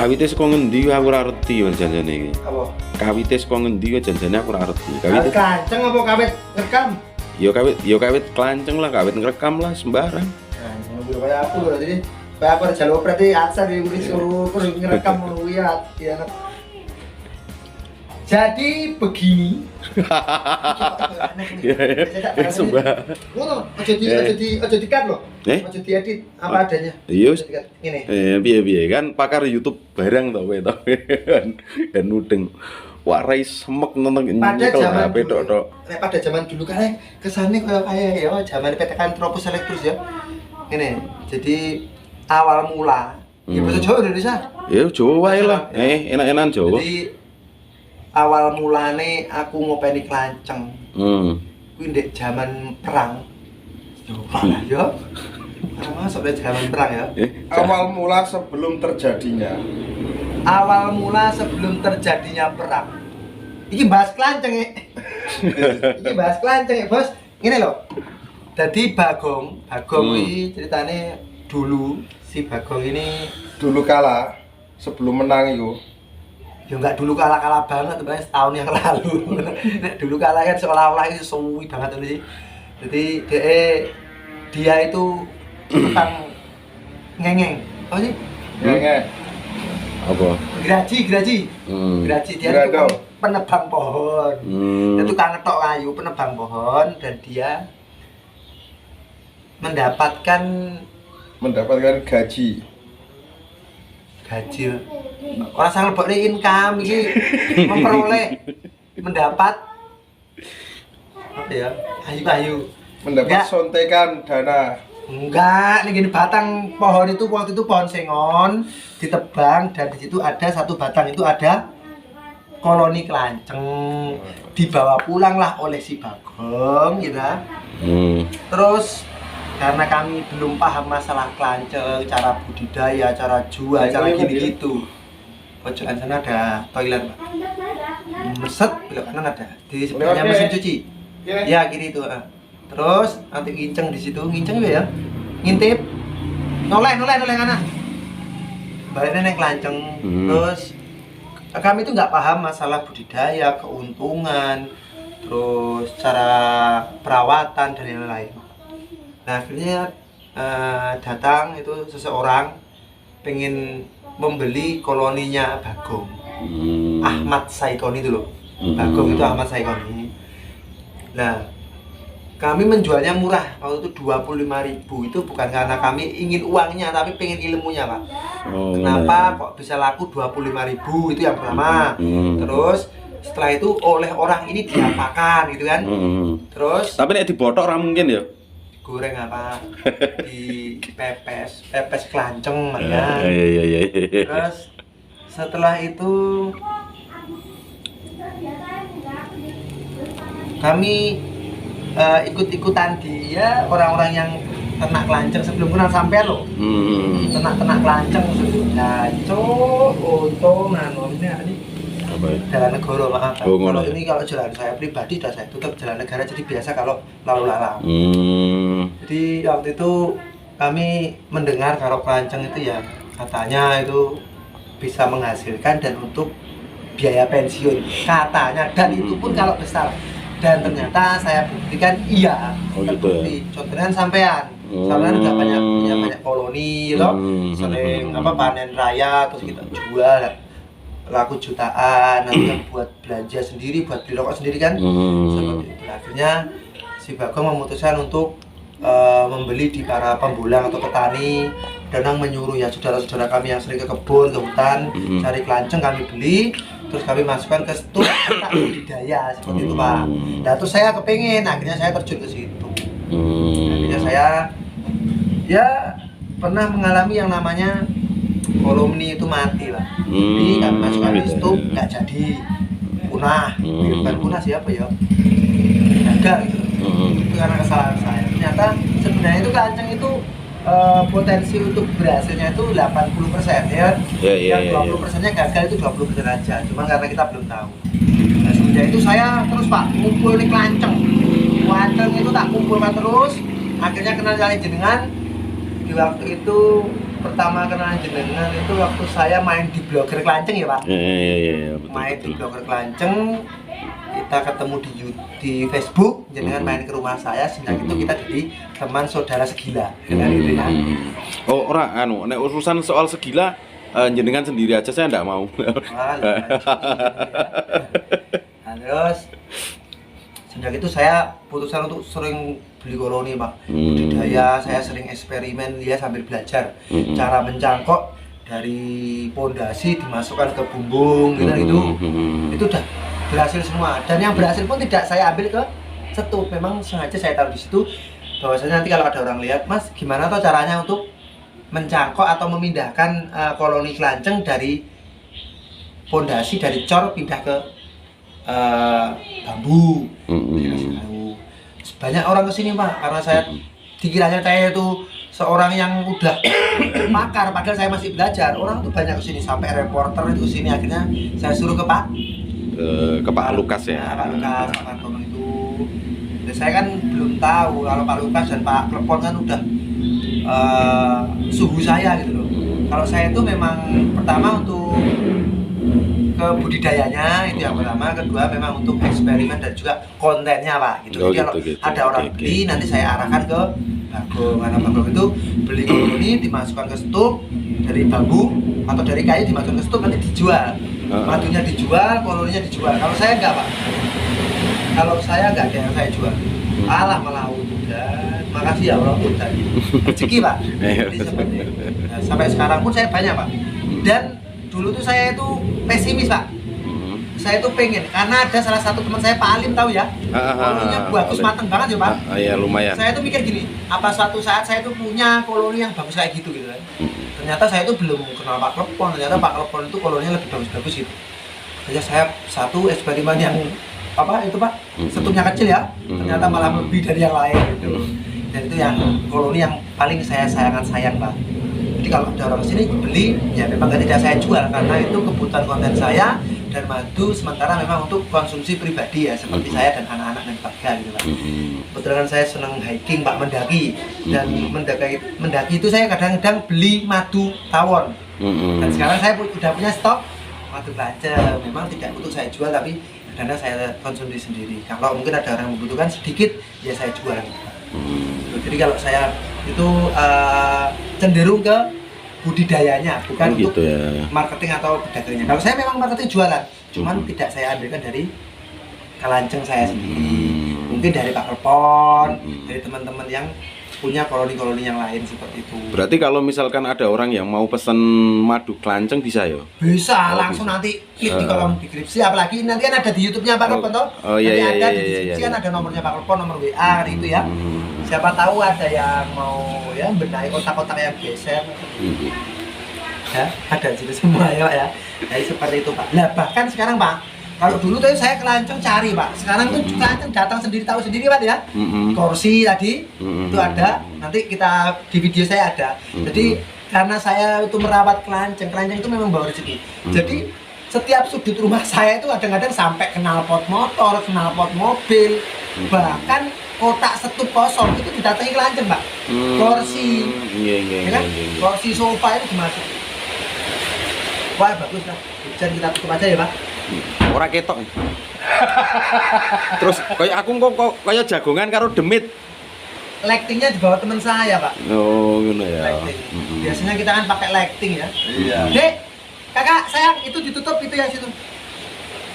Kawite saka ngendi aku ora ngerti Mas janjane iki. Apa? Kawite saka ngendi kok janjane aku ora ngerti. Kawite Kanceng apa kawit rekam? yo kawit klanceng lah, kawit ngerekam lah sembarang. Nah, ngono kaya aku lho jadi kayak aku jalur berarti asal di suruh ngerekam ya. Jadi begini. Ya sumpah. Ngono, aja di-cut lho. Aja diedit apa adanya. Iya. Ngene. Piye kan pakar YouTube barang to kowe to. Kan nudeng. Wah rai semek nenteng nyekel HP tok. Nek pada zaman dulu kan kesane koyo kaya ya zaman PTKN Tropos Elektrus ya. Ngene. Jadi awal mula ya bahasa Jawa Indonesia. Ya Jawa wae lah. Enak-enakan Jawa. Jadi awal mulane aku ngopeni klanceng. Kuwi ndek zaman perang. Coba ya. Masuk dari zaman perang ya. Awal mula sebelum terjadinya. Awal mula sebelum terjadinya perang. Iki bahas klanceng ya. Iki bahas klanceng ya, Bos. Ngene lho. Dadi Bagong iki ceritane dulu si Bagong ini Dulu kala sebelum menang itu. Ya enggak dulu kalah banget Mas, tahun yang lalu. Nek dulu kalah kan seolah-olah itu suwi banget ini sih. Jadi dia itu tukang ngengeng. Apa sih? Ngengeng. Apa? Geraji. Geraji dia itu penebang pohon. Dia tukang ngetok kayu, penebang pohon dan dia mendapatkan gaji. Orang sang lebokne income iki memperoleh mendapat apa ya? Ayu. Mendapat sontekan dana. Enggak, nih gini batang pohon itu waktu itu pohon sengon ditebang dan di situ ada satu batang itu ada koloni klanceng dibawa pulanglah oleh si Bagong gitu. Terus karena kami belum paham masalah klanceng, cara budidaya, cara jual, cara gitu. Pojokan sana ada toilet, Pak. Meset belok kanan ada. Di sebelahnya mesin cuci. Ya kiri itu. Terus nanti nginceng di situ, nginceng ya. Ngintip. Noleh kanan. Baliknya neng klanceng. Terus kami itu nggak paham masalah budidaya, keuntungan, terus cara perawatan dan lain-lain. Nah akhirnya datang itu seseorang pengen membeli koloninya Bagong. Ahmad Saikoni itu loh. Bagong itu Ahmad Saikoni. Nah kami menjualnya murah waktu itu 25.000. Itu bukan karena kami ingin uangnya tapi pengen ilmunya Pak. Kenapa kok bisa laku 25.000 itu yang pertama. Terus setelah itu oleh orang ini diapakan gitu kan. Terus tapi nek dibotok ora mungkin ya. Goreng apa di pepes klanceng ya. Iya. Terus setelah itu kami ikut-ikutan dia orang-orang yang ternak klanceng sebelum kenal sampean loh. Ternak klanceng sudah untung ini jalan negara maaf. Kalau ini kalau jalan saya pribadi sudah saya tutup jalan negara jadi biasa kalau lalu lalang. Jadi waktu itu kami mendengar kalau klanceng itu ya katanya itu bisa menghasilkan dan untuk biaya pensiun katanya dan itu pun kalau besar dan ternyata saya buktikan iya terbukti. Contohnya sampean udah banyak koloni loh, sering panen raya terus kita jual laku jutaan, nanti kan buat belanja sendiri, buat beli rokok sendiri kan. Seperti itu. Akhirnya si Bagong memutuskan untuk membeli di para pembulang atau petani dan menyuruh ya saudara-saudara kami yang sering ke kebun, ke hutan cari klanceng kami beli, terus kami masukkan ke stuk tak budidaya seperti itu Pak. Nah terus saya kepengen, akhirnya saya terjun ke situ. Akhirnya saya ya pernah mengalami yang namanya koloni itu mati lah. Jadi kami masukkan di stuk nggak jadi, punah. Bukan punah siapa ya? Gagal gitu. Itu karena kesalahan saya. Ternyata sebenarnya itu klanceng itu potensi untuk berhasilnya itu 80% ya. Yang 20%-nya gagal itu 20% aja. Cuma karena kita belum tahu. Nah semenjak itu saya terus Pak ngumpul di klanceng. Klanceng itu tak kumpulkan terus. Akhirnya kenal kali jenengan di waktu itu pertama kenal jenengan itu waktu saya main di Blogger Klanceng ya Pak. Iya, betul. Main di betul. Blogger Klanceng, kita ketemu di Facebook, jenengan main ke rumah saya, sejak itu kita jadi teman saudara segila, kan gitu ya. Oh, ora nek urusan soal segila jenengan sendiri aja saya enggak mau. Wah, nah, terus sejak itu saya putuskan untuk sering beli koloni Pak, budidaya. Saya sering eksperimen ya sambil belajar cara mencangkok dari pondasi dimasukkan ke bumbung gitu. Itu udah berhasil semua, dan yang berhasil pun tidak saya ambil ke setup, memang sengaja saya taruh di situ bahwasanya nanti kalau ada orang lihat, Mas gimana tuh caranya untuk mencangkok atau memindahkan koloni klanceng dari pondasi, dari cor pindah ke bambu. Banyak orang kesini Pak, karena saya dikiranya saya itu seorang yang udah pakar, padahal saya masih belajar. Orang tuh banyak kesini, sampai reporter itu kesini. Akhirnya saya suruh ke Pak Lukas ya. Pak Lukas, Pak Antono itu. Dan saya kan belum tahu kalau Pak Lukas dan Pak Klepon kan udah suhu saya gitu loh. Kalau saya itu memang pertama untuk ke budidayanya itu yang pertama, kedua memang untuk eksperimen dan juga kontennya Pak gitu. Jadi kalau ada orang beli nanti saya arahkan ke Bagong, karena Bagong itu beli koloni dimasukkan ke stup dari bambu atau dari kayu, dimasukkan ke stup nanti dijual. Madunya dijual, koloninya dijual. Kalau saya enggak Pak. Kalau saya enggak ada yang saya jual. Alah malah udah. Makasih ya Allah udah. Rezeki Pak. Jadi seperti itu. Nah, sampai sekarang pun saya banyak Pak. Dan dulu tuh saya itu pesimis Pak. Saya itu pengen, karena ada salah satu teman saya Pak Alim, tahu ya, koloninya bagus mateng banget ya Pak. Iya lumayan. Saya tuh mikir gini, apa suatu saat saya tuh punya koloni yang bagus kayak gitu kan. Ternyata saya itu belum kenal Pak Klepon, ternyata Pak Klepon itu koloninya lebih bagus-bagus gitu. Jadi saya satu eksperimen yang apa itu Pak, setupnya kecil ya, ternyata malah lebih dari yang lain gitu. Dan itu yang koloni yang paling saya sayang Pak. Jadi kalau ada orang sini beli, ya memang tidak saya jual karena itu kebutuhan konten saya dan madu, sementara memang untuk konsumsi pribadi ya, seperti saya dan anak-anak dan keluarga gitu Pak. Kebetulan saya senang hiking Pak, mendaki, dan mendaki itu saya kadang-kadang beli madu tawon. Dan sekarang saya sudah punya stok madu klanceng, memang tidak untuk saya jual tapi karena saya konsumsi sendiri. Kalau mungkin ada orang yang membutuhkan sedikit, ya saya jual. Jadi kalau saya itu cenderung ke budidayanya, bukan gitu untuk ya. marketing atau pedagangnya. Kalau saya memang marketing jualan, cuman tidak saya ambilkan dari kalanceng saya sendiri. Mungkin dari Pak Klepon, dari teman-teman yang punya koloni-koloni yang lain seperti itu. Berarti kalau misalkan ada orang yang mau pesen madu klanceng bisa ya? Bisa, Oh, langsung bisa. nanti klik di kolom deskripsi, apalagi nanti kan ada di YouTube-nya Pak Klepon toh. Oh, iya, Nanti iya, ada iya, di iya, deskripsi iya. kan ada nomornya Pak Klepon, nomor WA itu ya. Siapa tahu ada yang mau ya benahi kotak-kotak yang geser. Ya, ada di situ semua ya Pak ya. Jadi seperti itu Pak. Nah bahkan sekarang Pak, kalau dulu tuh saya kelanceng cari Pak, sekarang tuh kelanceng datang sendiri, tahu sendiri Pak ya. Kursi tadi itu ada, nanti kita di video saya ada. Jadi karena saya itu merawat kelanceng itu memang bawa rezeki. Jadi setiap sudut rumah saya itu kadang-kadang sampai knalpot motor, knalpot mobil, bahkan kotak setup kosong itu didatangi kelanceng Pak. Kursi, ya kan? Kursi sofa itu dimasukin. Wah bagus lah, hujan kita tutup aja ya Pak. Ora ketok. Terus kayak aku kok kayak jagongan karo demit. Lightingnya di bawah teman saya Pak. Oh, ngono ya. Lighting. Biasanya kita kan pakai lighting ya. Iya. Dek, kakak sayang itu ditutup itu ya situ.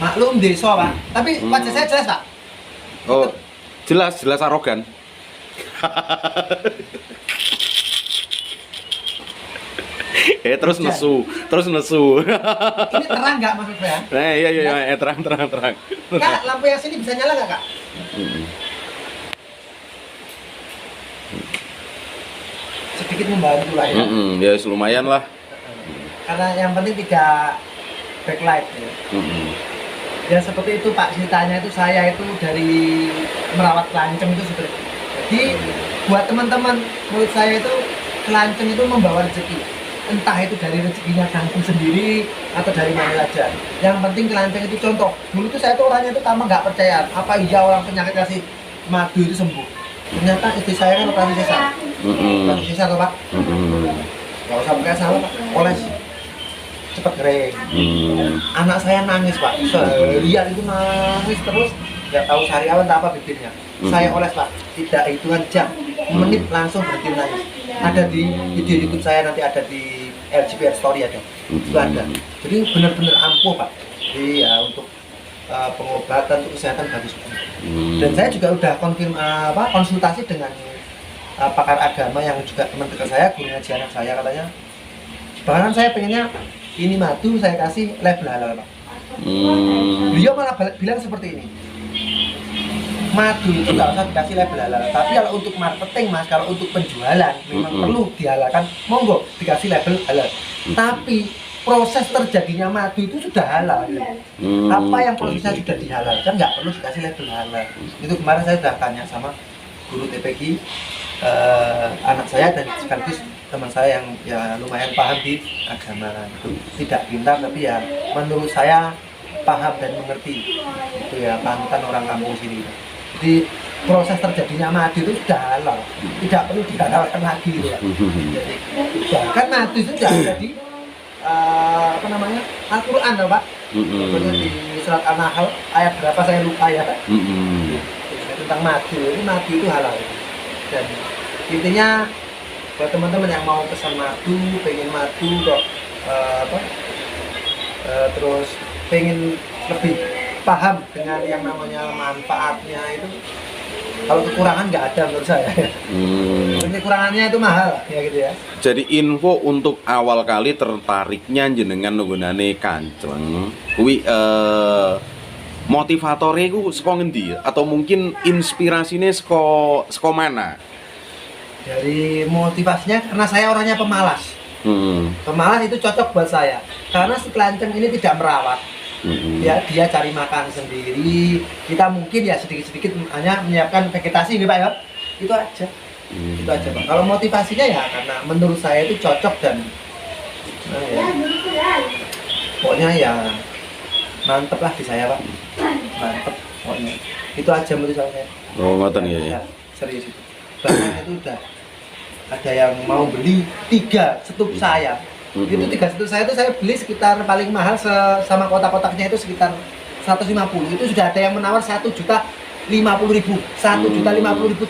Maklum desa Pak. Tapi wajah saya jelas Pak. Oh, jelas arogan. Terus nesu. Ini terang nggak maksud saya? Nah, iya, terang. Kak, lampu yang sini bisa nyala nggak Kak? Sedikit membantu lah ya. Ya lumayan lah. Karena yang penting tidak backlight ya. Ya seperti itu Pak, ceritanya itu saya itu dari merawat kelanceng itu seperti itu. Jadi buat teman-teman, menurut saya itu kelanceng itu membawa rezeki. Entah itu dari rezekinya kangkung sendiri atau dari mana saja. Yang penting kelanceng itu contoh. Dulu tuh saya tuh orangnya itu tambah nggak percaya. Apa iya orang penyakit kasih madu itu sembuh? Ternyata istri saya kan operasi sesar. Operasi sesar Pak. nggak usah pakai salah Pak, oles cepet kering. Anak saya nangis Pak, seharian itu nangis terus, nggak tahu sariawan tak apa bibirnya. Saya oles Pak, tidak hitungan jam, menit langsung berhenti nangis. Ada di video YouTube saya, nanti ada di LGPR Story ada, itu ada. Jadi benar-benar ampuh Pak. Jadi ya untuk pengobatan untuk kesehatan bagus. Dan saya juga udah konsultasi dengan pakar agama yang juga teman dekat saya, guru ngaji anak saya katanya. Bahkan saya pengennya ini madu saya kasih label halal Pak. Beliau malah bilang seperti ini. Madu itu nggak usah dikasih label halal, tapi kalau untuk marketing Mas, kalau untuk penjualan memang perlu dihalalkan, monggo dikasih label halal. Tapi proses terjadinya madu itu sudah halal. Apa yang prosesnya sudah dihalalkan nggak perlu dikasih label halal. Itu kemarin saya sudah tanya sama guru TPG, anak saya dan sekaligus teman saya yang ya lumayan paham di agama. Itu tidak pintar tapi ya menurut saya paham dan mengerti. Itu ya panutan orang kampung sini. Jadi proses terjadinya madu itu sudah halal, tidak perlu dihalalkan lagi gitu ya. Jadi bahkan madu itu sudah ada di Al-Quran loh Pak. Di surat An-Nahl ayat berapa saya lupa ya. Tentang madu, ini madu itu halal. Dan intinya buat teman-teman yang mau pesan madu, pengen madu kok terus pengen lebih paham dengan yang namanya manfaatnya itu, kalau kekurangan nggak ada menurut saya. Kekurangannya itu mahal ya gitu ya. Jadi info untuk awal kali tertariknya jenengan nggunane kancleng kuwi motivatore ku saka ngendi atau mungkin inspirasine saka mana? Dari motivasinya karena saya orangnya pemalas. Pemalas itu cocok buat saya karena si kelanceng ini tidak merawat. Dia cari makan sendiri. Kita mungkin ya sedikit-sedikit hanya menyiapkan vegetasi gitu Pak ya. Itu aja. Itu aja Pak. Kalau motivasinya ya karena menurut saya itu cocok dan pokoknya ya mantep lah di saya Pak. Mantep pokoknya. Itu aja menurut saya. Oh, ngoten ya. Serius itu. Bahkan itu udah ada yang mau beli 3 setup saya. Itu 3 setup saya itu saya beli sekitar paling mahal sama kotak-kotaknya itu sekitar 150. Itu sudah ada yang menawar 1.050.000. 1.050.000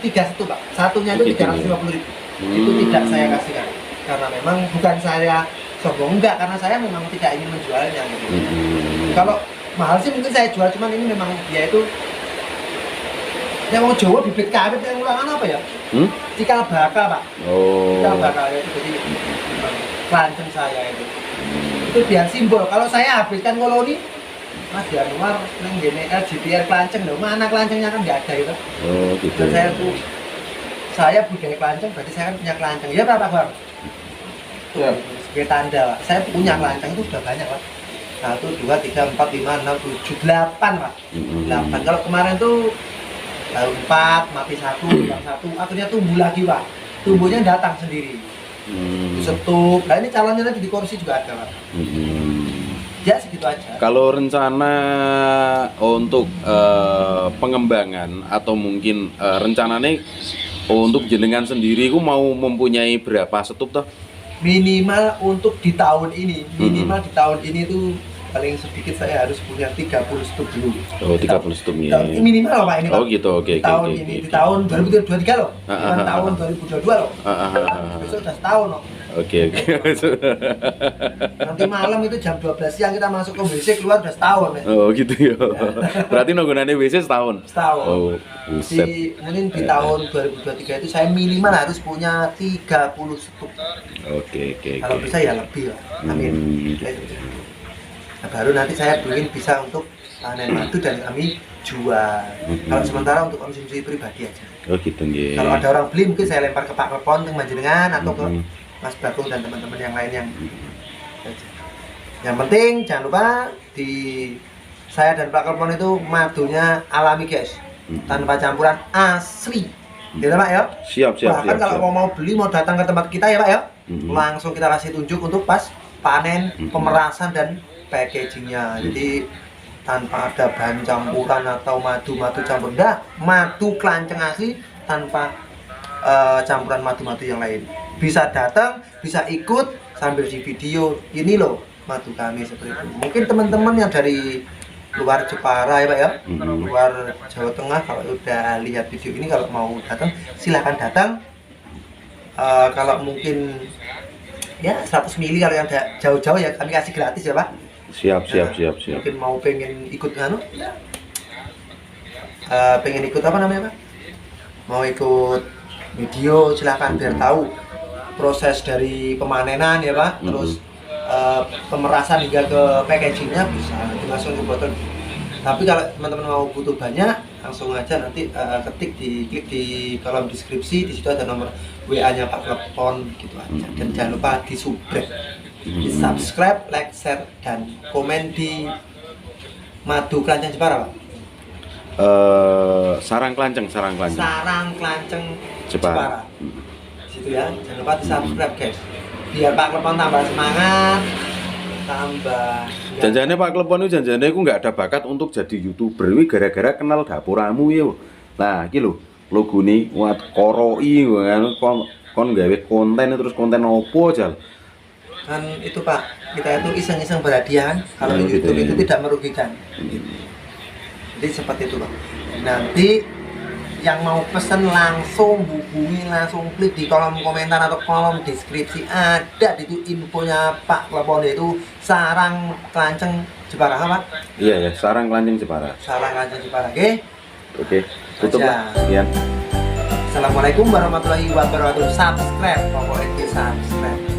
3 setup Pak. Satunya itu 350.000. Itu tidak saya kasihkan karena memang bukan saya sombong, enggak, karena saya memang tidak ingin menjualnya gitu. Kalau mahal sih mungkin saya jual, cuman ini memang dia itu yang mau Jawa bibit karet yang ulangan apa ya? Cikal bakal Pak. Cikal bakal itu jadi kelanceng saya itu. Itu biar simbol. Kalau saya habiskan koloni Mas Januar nang gene LGPR kelanceng lho, mana kelancengnya kan nggak ada gitu. Oh gitu. Dan saya budaya kelanceng berarti saya kan punya kelanceng. Ya berapa Bang? Ya. Sebagai tanda Pak. Saya punya kelanceng itu sudah banyak Pak. 1, 2, 3, 4, 5, 6, 7, 8 Pak. 8. Kalau kemarin tuh baru 4, mati 1, hilang 1, akhirnya tumbuh lagi Pak. Tumbuhnya datang sendiri. Setup. Nah ini calonnya nanti di kursi juga ada Pak. Ya segitu aja. Kalau rencana untuk pengembangan atau mungkin rencananya untuk jenengan sendiri ku mau mempunyai berapa setup toh? Minimal untuk di tahun ini, di tahun ini tuh paling sedikit saya harus punya 30 stuk dulu. Oh, 30 stuk ya. Minimal Pak ini Pak. Oh gitu, oke. Tahun ini, di tahun 2023 loh. Bukan tahun 2022 loh. Besok udah setahun loh. Oke. Nanti malam itu jam 12 siang kita masuk ke WC, keluar udah setahun ya. Oh gitu ya. Berarti nungguannya WC setahun? Setahun. Oh, buset. Mungkin di tahun 2023 itu saya minimal harus punya 30 stuk. Oke. Kalau bisa ya lebih lah. Amin. Nah, baru nanti saya ingin bisa untuk panen madu dan kami jual. Kalau sementara untuk konsumsi pribadi aja. Oh gitu nggih. Kalau ada orang beli mungkin saya lempar ke Pak Klepon, ke Manjenengan atau ke Mas Bakung dan teman-teman yang lain yang penting jangan lupa di saya dan Pak Klepon itu madunya alami guys, tanpa campuran, asli. Gitu Pak ya. Siap. Bahkan kalau mau beli, mau datang ke tempat kita ya Pak ya, langsung kita kasih tunjuk untuk pas panen, pemerasan dan packagingnya. Jadi tanpa ada bahan campuran atau madu campur, enggak, madu kelanceng asli tanpa campuran madu yang lain. bisa datang, bisa ikut sambil di video. Ini loh madu kami seperti itu. Mungkin teman-teman yang dari luar Jepara ya Pak ya, luar Jawa Tengah kalau udah lihat video ini kalau mau datang silahkan datang. Kalau mungkin ya 100 mili kalau yang jauh-jauh ya kami kasih gratis ya Pak. Siap. Mungkin mau pengen ikut pengen ikut apa namanya Pak? Mau ikut video silahkan biar tahu proses dari pemanenan ya Pak, terus pemerasan hingga ke packagingnya bisa nanti langsung ke botol. Tapi kalau teman-teman mau butuh banyak langsung aja nanti klik di kolom deskripsi, di situ ada nomor WA-nya Pak Klepon gitu aja. Dan jangan lupa di subscribe, like, share, dan komen di Madu Kelanceng Jepara Pak. Sarang Kelanceng. Sarang Kelanceng Jepara. Situ ya, jangan lupa di subscribe guys. Biar Pak Klepon tambah semangat, tambah. Janjane Pak Klepon itu janjane aku nggak ada bakat untuk jadi YouTuber. Ini gara-gara kenal dapuramu ya. Nah, iki lho logone wat koroi kan kon gawe konten terus konten opo aja. Kan itu Pak, kita itu iseng-iseng berhadiah kalau di YouTube itu tidak merugikan. Jadi seperti itu Pak. Nanti yang mau pesen langsung hubungi, langsung klik di kolom komentar atau kolom deskripsi, ada di itu infonya Pak Klepon, itu Sarang Kelanceng Jepara Pak. Iya ya, Sarang Kelanceng Jepara. Sarang Kelanceng Jepara. Oke. Tutup lah. Sekian. Assalamualaikum warahmatullahi wabarakatuh. Subscribe, pokoknya subscribe.